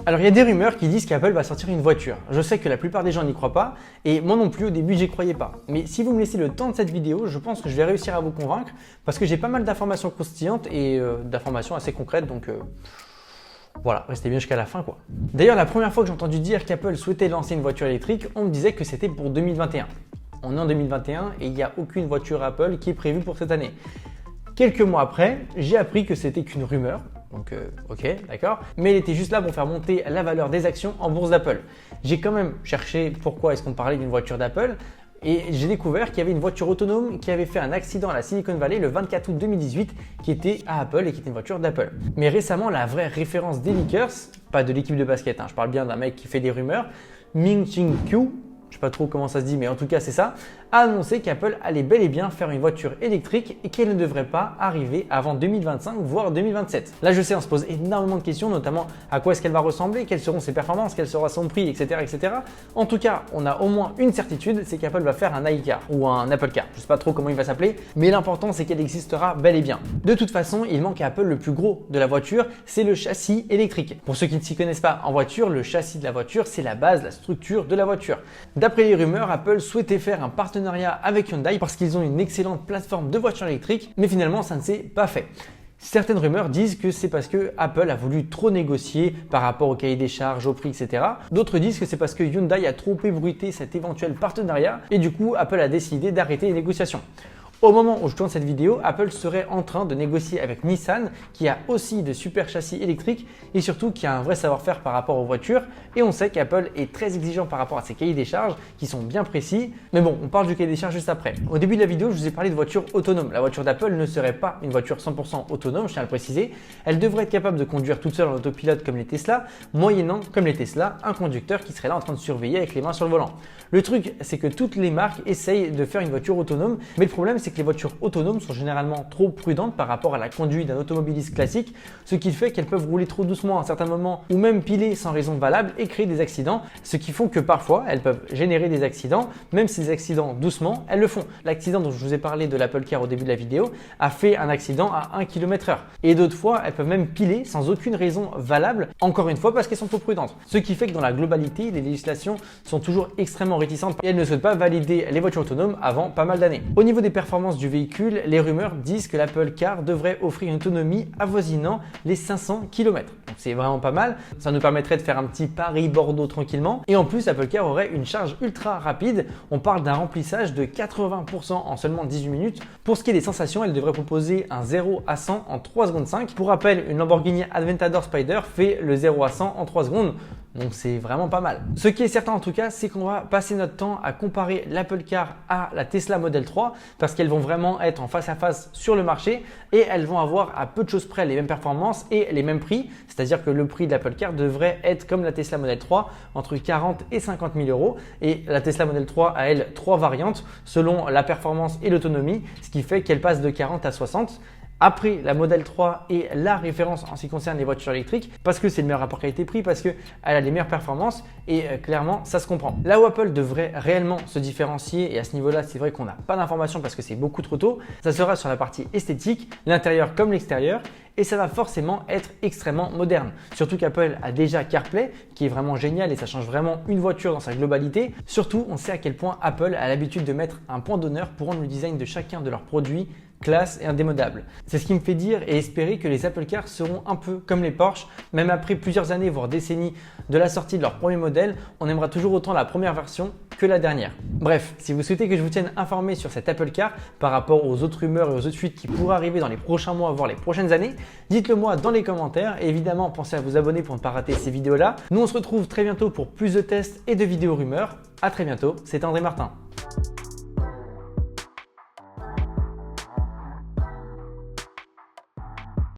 Alors il y a des rumeurs qui disent qu'Apple va sortir une voiture. Je sais que la plupart des gens n'y croient pas et moi non plus au début j'y croyais pas. Mais si vous me laissez le temps de cette vidéo, je pense que je vais réussir à vous convaincre parce que j'ai pas mal d'informations croustillantes et d'informations assez concrètes donc voilà, restez bien jusqu'à la fin quoi. D'ailleurs la première fois que j'ai entendu dire qu'Apple souhaitait lancer une voiture électrique, on me disait que c'était pour 2021. On est en 2021 et il n'y a aucune voiture Apple qui est prévue pour cette année. Quelques mois après, j'ai appris que c'était qu'une rumeur. Donc ok, d'accord. Mais elle était juste là pour faire monter la valeur des actions en bourse d'Apple. J'ai quand même cherché pourquoi est-ce qu'on parlait d'une voiture d'Apple et j'ai découvert qu'il y avait une voiture autonome qui avait fait un accident à la Silicon Valley le 24 août 2018 qui était à Apple et qui était une voiture d'Apple. Mais récemment, la vraie référence des leakers, pas de l'équipe de basket, je parle bien d'un mec qui fait des rumeurs, Ming-Chi Kuo, je sais pas trop comment ça se dit, mais en tout cas c'est ça, a annoncé qu'Apple allait bel et bien faire une voiture électrique et qu'elle ne devrait pas arriver avant 2025 voire 2027. Là je sais, on se pose énormément de questions, notamment à quoi est-ce qu'elle va ressembler, quelles seront ses performances, quel sera son prix, etc., etc. En tout cas, on a au moins une certitude, c'est qu'Apple va faire un iCar ou un Apple Car. Je sais pas trop comment il va s'appeler, mais l'important c'est qu'elle existera bel et bien. De toute façon, il manque à Apple le plus gros de la voiture, c'est le châssis électrique. Pour ceux qui ne s'y connaissent pas en voiture, le châssis de la voiture, c'est la base, la structure de la voiture. D'après les rumeurs, Apple souhaitait faire un partenariat avec Hyundai parce qu'ils ont une excellente plateforme de voitures électriques, mais finalement ça ne s'est pas fait. Certaines rumeurs disent que c'est parce que Apple a voulu trop négocier par rapport au cahier des charges, au prix, etc. D'autres disent que c'est parce que Hyundai a trop ébruité cet éventuel partenariat et du coup Apple a décidé d'arrêter les négociations. Au moment où je tourne cette vidéo, Apple serait en train de négocier avec Nissan qui a aussi de super châssis électriques et surtout qui a un vrai savoir-faire par rapport aux voitures. Et on sait qu'Apple est très exigeant par rapport à ses cahiers des charges qui sont bien précis. Mais bon, on parle du cahier des charges juste après. Au début de la vidéo, je vous ai parlé de voitures autonomes. La voiture d'Apple ne serait pas une voiture 100% autonome, je tiens à le préciser. Elle devrait être capable de conduire toute seule en autopilote comme les Tesla, moyennant, comme les Tesla, un conducteur qui serait là en train de surveiller avec les mains sur le volant. Le truc, c'est que toutes les marques essayent de faire une voiture autonome, mais le problème, c'est que les voitures autonomes sont généralement trop prudentes par rapport à la conduite d'un automobiliste classique, ce qui fait qu'elles peuvent rouler trop doucement à un certain moment ou même piler sans raison valable et créer des accidents, ce qui font que parfois elles peuvent générer des accidents, même si ces accidents doucement, elles le font. L'accident dont je vous ai parlé de l'Apple Car au début de la vidéo a fait un accident à 1 km/h. Et d'autres fois, elles peuvent même piler sans aucune raison valable, encore une fois parce qu'elles sont trop prudentes. Ce qui fait que dans la globalité, les législations sont toujours extrêmement réticentes et elles ne souhaitent pas valider les voitures autonomes avant pas mal d'années. Au niveau des performances du véhicule, les rumeurs disent que l'Apple Car devrait offrir une autonomie avoisinant les 500 km. Donc c'est vraiment pas mal, ça nous permettrait de faire un petit Paris-Bordeaux tranquillement. Et en plus, l'Apple Car aurait une charge ultra rapide, on parle d'un remplissage de 80% en seulement 18 minutes. Pour ce qui est des sensations, elle devrait proposer un 0 à 100 en 3 secondes 5. Pour rappel, une Lamborghini Aventador Spider fait le 0 à 100 en 3 secondes. Donc c'est vraiment pas mal. Ce qui est certain en tout cas, c'est qu'on va passer notre temps à comparer l'Apple Car à la Tesla Model 3 parce qu'elles vont vraiment être en face à face sur le marché et elles vont avoir à peu de choses près les mêmes performances et les mêmes prix. C'est-à-dire que le prix de l'Apple Car devrait être comme la Tesla Model 3 entre 40 et 50 000 euros et la Tesla Model 3 a elle 3 variantes selon la performance et l'autonomie, ce qui fait qu'elle passe de 40 à 60. Après, la Model 3 est la référence en ce qui concerne les voitures électriques parce que c'est le meilleur rapport qualité-prix, parce qu'elle a les meilleures performances et clairement, ça se comprend. Là où Apple devrait réellement se différencier, et à ce niveau-là, c'est vrai qu'on n'a pas d'informations parce que c'est beaucoup trop tôt, ça sera sur la partie esthétique, l'intérieur comme l'extérieur, et ça va forcément être extrêmement moderne. Surtout qu'Apple a déjà CarPlay, qui est vraiment génial et ça change vraiment une voiture dans sa globalité. Surtout, on sait à quel point Apple a l'habitude de mettre un point d'honneur pour rendre le design de chacun de leurs produits classe et indémodable. C'est ce qui me fait dire et espérer que les Apple Cars seront un peu comme les Porsche, même après plusieurs années voire décennies de la sortie de leur premier modèle, on aimera toujours autant la première version que la dernière. Bref, si vous souhaitez que je vous tienne informé sur cette Apple Car par rapport aux autres rumeurs et aux autres fuites qui pourraient arriver dans les prochains mois voire les prochaines années, dites-le moi dans les commentaires et évidemment pensez à vous abonner pour ne pas rater ces vidéos là. Nous on se retrouve très bientôt pour plus de tests et de vidéos rumeurs. À très bientôt, c'était André Martin.